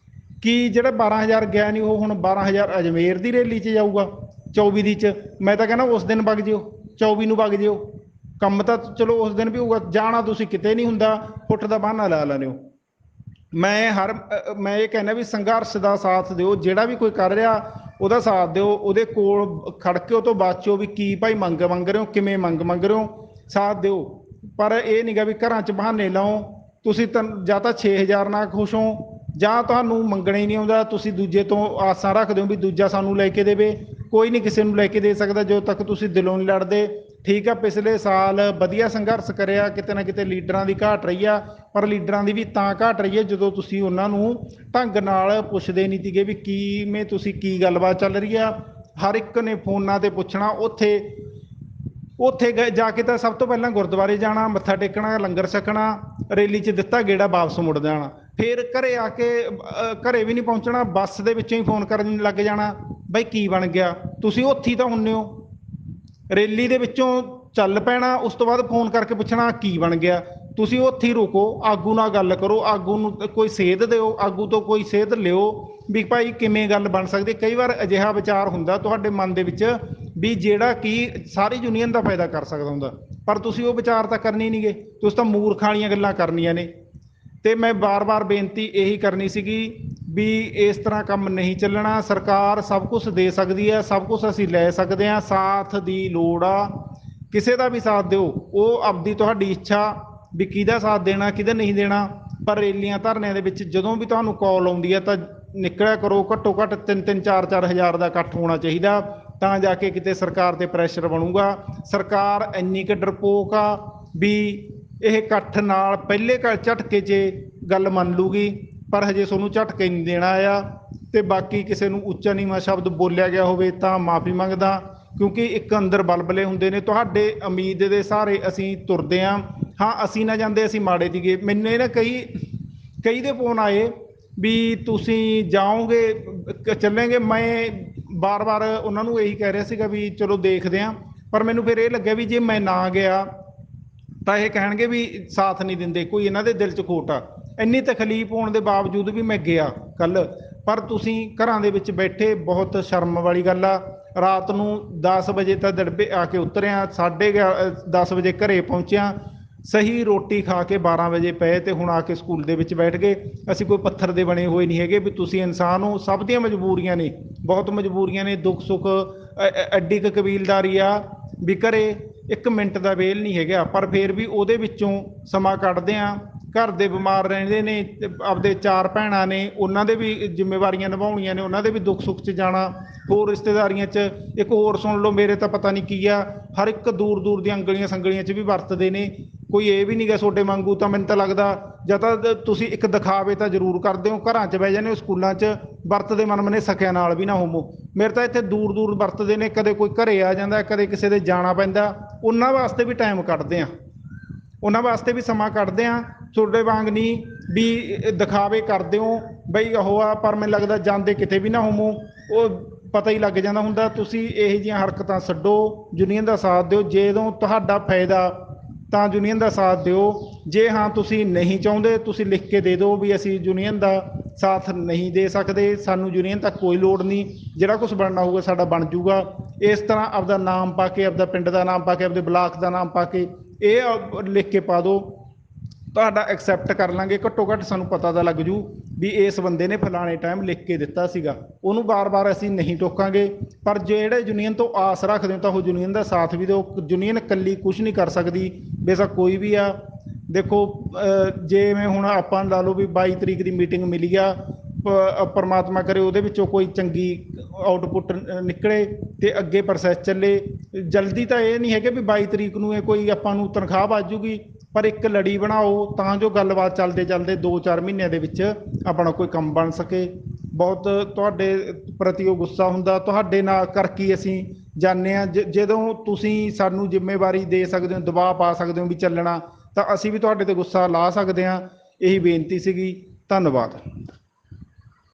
ਕਿ ਜਿਹੜਾ 12,000 ਗਿਆ ਨਹੀਂ, ਉਹ ਹੁਣ 12,000 ਅਜਮੇਰ ਦੀ ਰੈਲੀ 'ਚ ਜਾਊਗਾ 24 ਦੀ 'ਚ। ਮੈਂ ਤਾਂ ਕਹਿੰਦਾ ਉਸ ਦਿਨ ਵਗ ਜਿਓ, 24 ਨੂੰ ਵਗ ਜਿਓ। ਕੰਮ ਤਾਂ ਚਲੋ ਉਸ ਦਿਨ ਵੀ ਹੋਊਗਾ, ਜਾਣਾ ਤੁਸੀਂ ਕਿਤੇ ਨਹੀਂ ਹੁੰਦਾ, ਫੁੱਟ ਦਾ ਬਹਾਨਾ ਲਾ ਲੈਂਦੇ ਹੋ। ਮੈਂ ਇਹ ਕਹਿੰਦਾ ਵੀ ਸੰਘਰਸ਼ ਦਾ ਸਾਥ ਦਿਓ, ਜਿਹੜਾ ਵੀ ਕੋਈ ਕਰ ਰਿਹਾ ਉਹਦਾ ਸਾਥ ਦਿਓ, ਉਹਦੇ ਕੋਲ ਖੜ ਕੇ ਉਹ ਤੋਂ ਬਾਚੋ ਵੀ ਕੀ ਭਾਈ ਮੰਗ ਰਹੇ ਹੋ, ਕਿਵੇਂ ਮੰਗ ਰਹੇ ਹੋ, ਸਾਥ ਦਿਓ। ਪਰ ਇਹ ਨਹੀਂ ਗਾ ਵੀ ਘਰਾਂ 'ਚ ਬਹਾਨੇ ਲਾਓ। ਤੁਸੀਂ ਤਾਂ ਜਾਂ ਤਾਂ 6,000 ਨਾਲ ਖੁਸ਼ ਹੋ, ਜਾਂ ਤੁਹਾਨੂੰ ਮੰਗਣਾ ਹੀ ਨਹੀਂ ਆਉਂਦਾ, ਤੁਸੀਂ ਦੂਜੇ ਤੋਂ ਆਸਾਂ ਰੱਖਦੇ ਹੋ ਵੀ ਦੂਜਾ ਸਾਨੂੰ ਲੈ ਕੇ ਦੇਵੇ। ਕੋਈ ਨਹੀਂ ਕਿਸੇ ਨੂੰ ਲੈ ਕੇ ਦੇ ਸਕਦਾ ਜਦੋਂ ਤੱਕ ਤੁਸੀਂ ਦਿਲੋਂ ਨਹੀਂ ਲੜਦੇ। ਠੀਕ ਆ, ਪਿਛਲੇ ਸਾਲ ਵਧੀਆ ਸੰਘਰਸ਼ ਕਰਿਆ, ਕਿਤੇ ਨਾ ਕਿਤੇ ਲੀਡਰਾਂ ਦੀ ਘਾਟ ਰਹੀ ਆ, ਪਰ ਲੀਡਰਾਂ ਦੀ ਵੀ ਤਾਂ ਘਾਟ ਰਹੀ ਹੈ ਜਦੋਂ ਤੁਸੀਂ ਉਹਨਾਂ ਨੂੰ ਢੰਗ ਨਾਲ ਪੁੱਛਦੇ ਨਹੀਂ ਸੀਗੇ ਵੀ ਕਿਵੇਂ ਤੁਸੀਂ ਕੀ ਗੱਲਬਾਤ ਚੱਲ ਰਹੀ ਆ। ਹਰ ਇੱਕ ਨੇ ਫੋਨਾਂ ਤੇ ਪੁੱਛਣਾ। ਉੱਥੇ ਜਾ ਕੇ ਤਾਂ ਸਭ ਤੋਂ ਪਹਿਲਾਂ ਗੁਰਦੁਆਰੇ ਜਾਣਾ, ਮੱਥਾ ਟੇਕਣਾ, ਲੰਗਰ ਛਕਣਾ, ਰੈਲੀ 'ਚ ਦਿੱਤਾ ਗੇੜਾ, ਵਾਪਸ ਮੁੜ ਜਾਣਾ। ਫਿਰ ਘਰੇ ਆ ਕੇ ਘਰੇ ਵੀ ਨਹੀਂ ਪਹੁੰਚਣਾ, ਬੱਸ ਦੇ ਵਿੱਚੋਂ ਹੀ ਫੋਨ ਕਰਨ ਲੱਗ ਜਾਣਾ, ਬਈ ਕੀ ਬਣ ਗਿਆ। ਤੁਸੀਂ ਉੱਥੇ ਹੀ ਤਾਂ ਹੁੰਦੇ ਹੋ, ਰੈਲੀ ਦੇ ਵਿੱਚੋਂ ਚੱਲ ਪੈਣਾ, ਉਸ ਤੋਂ ਬਾਅਦ ਫੋਨ ਕਰਕੇ ਪੁੱਛਣਾ ਕੀ ਬਣ ਗਿਆ। ਤੁਸੀਂ ਉੱਥੇ ਹੀ ਰੁਕੋ, ਆਗੂ ਨਾਲ ਗੱਲ ਕਰੋ, ਆਗੂ ਨੂੰ ਕੋਈ ਸੇਧ ਦਿਓ, ਆਗੂ ਤੋਂ ਕੋਈ ਸੇਧ ਲਿਓ ਵੀ ਭਾਈ ਕਿਵੇਂ ਗੱਲ ਬਣ ਸਕਦੀ। ਕਈ ਵਾਰ ਅਜਿਹਾ ਵਿਚਾਰ ਹੁੰਦਾ ਤੁਹਾਡੇ ਮਨ ਦੇ ਵਿੱਚ ਵੀ ਜਿਹੜਾ ਕਿ ਸਾਰੀ ਯੂਨੀਅਨ ਦਾ ਫਾਇਦਾ ਕਰ ਸਕਦਾ ਹੁੰਦਾ, ਪਰ ਤੁਸੀਂ ਉਹ ਵਿਚਾਰ ਤਾਂ ਕਰਨੀ ਨਹੀਂ ਗੇ, ਤੁਸੀਂ ਤਾਂ ਮੂਰਖਾਂ ਵਾਲੀਆਂ ਗੱਲਾਂ ਕਰਨੀਆਂ ਨੇ। ਤੇ ਮੈਂ ਵਾਰ-ਵਾਰ ਬੇਨਤੀ ਇਹੀ ਕਰਨੀ ਸੀਗੀ ਵੀ ਇਸ ਤਰ੍ਹਾਂ ਕੰਮ ਨਹੀਂ ਚੱਲਣਾ। ਸਰਕਾਰ ਸਭ ਕੁਝ ਦੇ ਸਕਦੀ ਹੈ, ਸਭ ਕੁਝ ਅਸੀਂ ਲੈ ਸਕਦੇ ਹਾਂ, ਸਾਥ ਦੀ ਲੋੜ ਆ। ਕਿਸੇ ਦਾ ਵੀ ਸਾਥ ਦਿਓ, ਉਹ ਆਪਦੀ ਤੁਹਾਡੀ ਇੱਛਾ ਵੀ ਕਿਹਦਾ ਸਾਥ ਦੇਣਾ ਕਿਹਦਾ ਨਹੀਂ ਦੇਣਾ। ਪਰ ਰੈਲੀਆਂ ਧਰਨਿਆਂ ਦੇ ਵਿੱਚ ਜਦੋਂ ਵੀ ਤੁਹਾਨੂੰ ਕਾਲ ਆਉਂਦੀ ਹੈ ਤਾਂ ਨਿਕਲਿਆ ਕਰੋ। ਘੱਟੋ ਘੱਟ 3-3 4-4 ਹਜ਼ਾਰ ਦਾ ਇਕੱਠ ਹੋਣਾ ਚਾਹੀਦਾ, ਤਾਂ ਜਾ ਕੇ ਕਿਤੇ ਸਰਕਾਰ ਤੇ ਪ੍ਰੈਸ਼ਰ ਬਣੂਗਾ। ਸਰਕਾਰ ਇੰਨੀ ਕੁ ਡਰਪੋਕ ਆ ਵੀ ਇਹ ਇਕੱਠ ਨਾਲ ਪਹਿਲੇ ਝਟਕੇ 'ਚ ਗੱਲ ਮੰਨ ਲੂਗੀ, ਪਰ ਹਜੇ ਤੁਹਾਨੂੰ ਝਟਕੇ ਨਹੀਂ ਦੇਣਾ ਆ। ਤੇ ਬਾਕੀ ਕਿਸੇ ਨੂੰ ਉੱਚਾ ਨੀਵਾਂ ਸ਼ਬਦ ਬੋਲਿਆ ਗਿਆ ਹੋਵੇ ਤਾਂ ਮਾਫੀ ਮੰਗਦਾ, ਕਿਉਂਕਿ ਇੱਕ ਅੰਦਰ ਬਲਬਲੇ ਹੁੰਦੇ ਨੇ। ਤੁਹਾਡੇ ਉਮੀਦ ਦੇ ਸਹਾਰੇ ਅਸੀਂ ਤੁਰਦੇ ਹਾਂ। ਹਾਂ, ਅਸੀਂ ਨਾ ਜਾਂਦੇ ਅਸੀਂ ਮਾੜੇ ਸੀਗੇ। ਮੈਨੂੰ ਇਹ ਨਾ ਕਈ ਦੇ ਫੋਨ ਆਏ ਵੀ ਤੁਸੀਂ ਜਾਓਗੇ ਚੱਲਾਂਗੇ। ਮੈਂ ਵਾਰ-ਵਾਰ ਉਹਨਾਂ ਨੂੰ ਇਹੀ ਕਹਿ ਰਿਹਾ ਸੀਗਾ ਵੀ ਚਲੋ ਦੇਖਦੇ ਹਾਂ, ਪਰ ਮੈਨੂੰ ਫਿਰ ਇਹ ਲੱਗਿਆ ਵੀ ਜੇ ਮੈਂ ਨਾ ਗਿਆ ਤਾਂ ਇਹ ਕਹਿਣਗੇ ਵੀ ਸਾਥ ਨਹੀਂ ਦਿੰਦੇ, ਕੋਈ ਇਹਨਾਂ ਦੇ ਦਿਲ 'ਚ ਖੋਟ ਆ। ਇੰਨੀ ਤਕਲੀਫ ਹੋਣ ਦੇ ਬਾਵਜੂਦ ਵੀ ਮੈਂ ਗਿਆ ਕੱਲ੍ਹ, ਪਰ ਤੁਸੀਂ ਘਰਾਂ ਦੇ ਵਿੱਚ ਬੈਠੇ, ਬਹੁਤ ਸ਼ਰਮ ਵਾਲੀ ਗੱਲ ਆ। ਰਾਤ ਨੂੰ 10 ਵਜੇ ਤਾਂ ਦੜਬੇ ਆ ਕੇ ਉਤਰਿਆ, 10:30 ਵਜੇ ਘਰੇ ਪਹੁੰਚਿਆ, ਸਹੀ ਰੋਟੀ ਖਾ ਕੇ 12 ਵਜੇ ਪਏ ਤੇ ਹੁਣ ਆ ਕੇ ਸਕੂਲ ਦੇ ਵਿੱਚ ਬੈਠ ਗਏ। ਅਸੀਂ ਕੋਈ ਪੱਥਰ ਦੇ ਬਣੇ ਹੋਏ ਨਹੀਂ ਹੈਗੇ ਵੀ ਤੁਸੀਂ ਇਨਸਾਨ ਹੋ। ਸਭ ਦੀਆਂ ਮਜਬੂਰੀਆਂ ਨੇ, ਬਹੁਤ ਮਜਬੂਰੀਆਂ ਨੇ, ਦੁੱਖ ਸੁੱਖ ਐਡੀ ਕੁ ਕਬੀਲਦਾਰੀ ਆ ਵੀ ਘਰੇ 1 ਮਿੰਟ ਦਾ ਵੇਲ ਨਹੀਂ ਹੈਗਾ, ਪਰ ਫਿਰ ਵੀ ਉਹਦੇ ਵਿੱਚੋਂ ਸਮਾਂ ਕੱਢਦੇ ਹਾਂ। ਘਰ ਦੇ ਬਿਮਾਰ ਰਹਿੰਦੇ ਨੇ, ਆਪਦੇ 4 ਭੈਣਾਂ ਨੇ, ਉਹਨਾਂ ਦੇ ਵੀ ਜ਼ਿੰਮੇਵਾਰੀਆਂ ਨਿਭਾਉਣੀਆਂ ਨੇ, ਉਹਨਾਂ ਦੇ ਵੀ ਦੁੱਖ ਸੁੱਖ 'ਚ ਜਾਣਾ, ਹੋਰ ਰਿਸ਼ਤੇਦਾਰੀਆਂ 'ਚ। ਇੱਕ ਹੋਰ ਸੁਣ ਲਓ, ਮੇਰੇ ਤਾਂ ਪਤਾ ਨਹੀਂ ਕੀ ਆ, ਹਰ ਇੱਕ ਦੂਰ ਦੂਰ ਦੀਆਂ ਅੰਗਲੀਆਂ ਸੰਗਲੀਆਂ 'ਚ ਵੀ ਵਰਤਦੇ ਨੇ। ਕੋਈ ਇਹ ਵੀ ਨਹੀਂ ਗਾ ਤੁਹਾਡੇ ਵਾਂਗੂ। ਤਾਂ ਮੈਨੂੰ ਤਾਂ ਲੱਗਦਾ ਜਾਂ ਤਾਂ ਤੁਸੀਂ ਇੱਕ ਦਿਖਾਵੇ ਤਾਂ ਜ਼ਰੂਰ ਕਰਦੇ ਹੋ, ਘਰਾਂ 'ਚ ਬਹਿ ਜਾਂਦੇ ਹੋ, ਸਕੂਲਾਂ 'ਚ ਵਰਤਦੇ ਮਨਮਨੇ ਸਕਿਆਂ ਨਾਲ ਵੀ ਨਾ ਹੋਵੋ। ਮੇਰੇ ਤਾਂ ਇੱਥੇ ਦੂਰ ਦੂਰ ਵਰਤਦੇ ਨੇ, ਕਦੇ ਕੋਈ ਘਰੇ ਆ ਜਾਂਦਾ, ਕਦੇ ਕਿਸੇ ਦੇ ਜਾਣਾ ਪੈਂਦਾ, ਉਹਨਾਂ ਵਾਸਤੇ ਵੀ ਟਾਈਮ ਕੱਢਦੇ ਆ, ਉਹਨਾਂ ਵਾਸਤੇ ਵੀ ਸਮਾਂ ਕੱਢਦੇ ਆ। ਤੁਹਾਡੇ ਵਾਂਗ ਨਹੀਂ ਵੀ ਦਿਖਾਵੇ ਕਰਦੇ ਹੋ ਬਈ ਉਹ ਆ, ਪਰ ਮੈਨੂੰ ਲੱਗਦਾ ਜਾਂਦੇ ਕਿਤੇ ਵੀ ਨਾ ਹੋਵੋ, ਉਹ ਪਤਾ ਹੀ ਲੱਗ ਜਾਂਦਾ ਹੁੰਦਾ। ਤੁਸੀਂ ਇਹੋ ਜਿਹੀਆਂ ਹਰਕਤਾਂ ਛੱਡੋ, ਯੂਨੀਅਨ ਦਾ ਸਾਥ ਦਿਓ। ਜਦੋਂ ਤੁਹਾਡਾ ਫਾਇਦਾ ਤਾਂ ਯੂਨੀਅਨ ਦਾ ਸਾਥ ਦਿਓ। ਜੇ ਹਾਂ ਤੁਸੀਂ ਨਹੀਂ ਚਾਹੁੰਦੇ, ਤੁਸੀਂ ਲਿਖ ਕੇ ਦੇ ਦਿਓ ਵੀ ਅਸੀਂ ਯੂਨੀਅਨ ਦਾ ਸਾਥ ਨਹੀਂ ਦੇ ਸਕਦੇ, ਸਾਨੂੰ ਯੂਨੀਅਨ ਤੱਕ ਕੋਈ ਲੋੜ ਨਹੀਂ, ਜਿਹੜਾ ਕੁਝ ਬਣਨਾ ਹੋਊਗਾ ਸਾਡਾ ਬਣ ਜੂਗਾ। ਇਸ ਤਰ੍ਹਾਂ ਆਪਦਾ ਨਾਮ ਪਾ ਕੇ, ਆਪਦਾ ਪਿੰਡ ਦਾ ਨਾਮ ਪਾ ਕੇ, ਆਪਦੇ ਬਲਾਕ ਦਾ ਨਾਮ ਪਾ ਕੇ ਇਹ ਲਿਖ ਕੇ ਪਾ ਦਿਓ, ਤੁਹਾਡਾ ਐਕਸੈਪਟ ਕਰ ਲਾਂਗੇ। ਘੱਟੋ ਘੱਟ ਸਾਨੂੰ ਪਤਾ ਤਾਂ ਲੱਗ ਜੂ ਵੀ ਇਸ ਬੰਦੇ ਨੇ ਫਲਾਣੇ ਟਾਈਮ ਲਿਖ ਕੇ ਦਿੱਤਾ ਸੀਗਾ। ਉਹਨੂੰ ਵਾਰ-ਵਾਰ ਅਸੀਂ ਨਹੀਂ ਟੋਕਾਂਗੇ। ਪਰ ਜਿਹੜੇ ਯੂਨੀਅਨ ਤੋਂ ਆਸ ਰੱਖਦੇ ਹੋ ਤਾਂ ਉਹ ਯੂਨੀਅਨ ਦਾ ਸਾਥ ਵੀ ਦਿਓ। ਯੂਨੀਅਨ ਇਕੱਲੀ ਕੁਛ ਨਹੀਂ ਕਰ ਸਕਦੀ, ਬੇਸ਼ੱਕ ਕੋਈ ਵੀ ਆ। ਦੇਖੋ, ਜਿਵੇਂ ਹੁਣ ਆਪਾਂ ਲਾ ਲਓ ਵੀ 22 ਤਰੀਕ ਦੀ ਮੀਟਿੰਗ ਮਿਲੀ ਆ, ਪਰਮਾਤਮਾ ਕਰੇ ਉਹਦੇ ਵਿੱਚੋਂ ਕੋਈ ਚੰਗੀ ਆਊਟਪੁੱਟ ਨਿਕਲੇ ਤੇ ਅੱਗੇ ਪ੍ਰੋਸੈਸ ਚੱਲੇ। ਜਲਦੀ ਤਾਂ ਇਹ ਨਹੀਂ ਹੈਗੇ ਵੀ 22 ਤਰੀਕ ਨੂੰ ਇਹ ਕੋਈ ਆਪਾਂ ਨੂੰ ਤਨਖਾਹ ਵੱਜੂਗੀ, ਪਰ ਇੱਕ ਲੜੀ ਬਣਾਓ ਤਾਂ ਜੋ ਗੱਲਬਾਤ ਚੱਲਦੇ ਚੱਲਦੇ 2-4 ਮਹੀਨਿਆਂ ਦੇ ਵਿੱਚ ਆਪਣਾ ਕੋਈ ਕੰਮ ਬਣ ਸਕੇ। ਬਹੁਤ ਤੁਹਾਡੇ ਪ੍ਰਤੀ ਉਹ ਗੁੱਸਾ ਹੁੰਦਾ, ਤੁਹਾਡੇ ਨਾਲ ਕਰਕੇ ਅਸੀਂ ਜਾਂਦੇ ਹਾਂ। ਜਦੋਂ ਤੁਸੀਂ ਸਾਨੂੰ ਜ਼ਿੰਮੇਵਾਰੀ ਦੇ ਸਕਦੇ ਹੋ, ਦਬਾਅ ਪਾ ਸਕਦੇ ਹੋ ਵੀ ਚੱਲਣਾ, ਤਾਂ ਅਸੀਂ ਵੀ ਤੁਹਾਡੇ ਤੇ ਗੁੱਸਾ ਲਾ ਸਕਦੇ ਹਾਂ। ਇਹੀ ਬੇਨਤੀ ਸੀਗੀ। ਧੰਨਵਾਦ।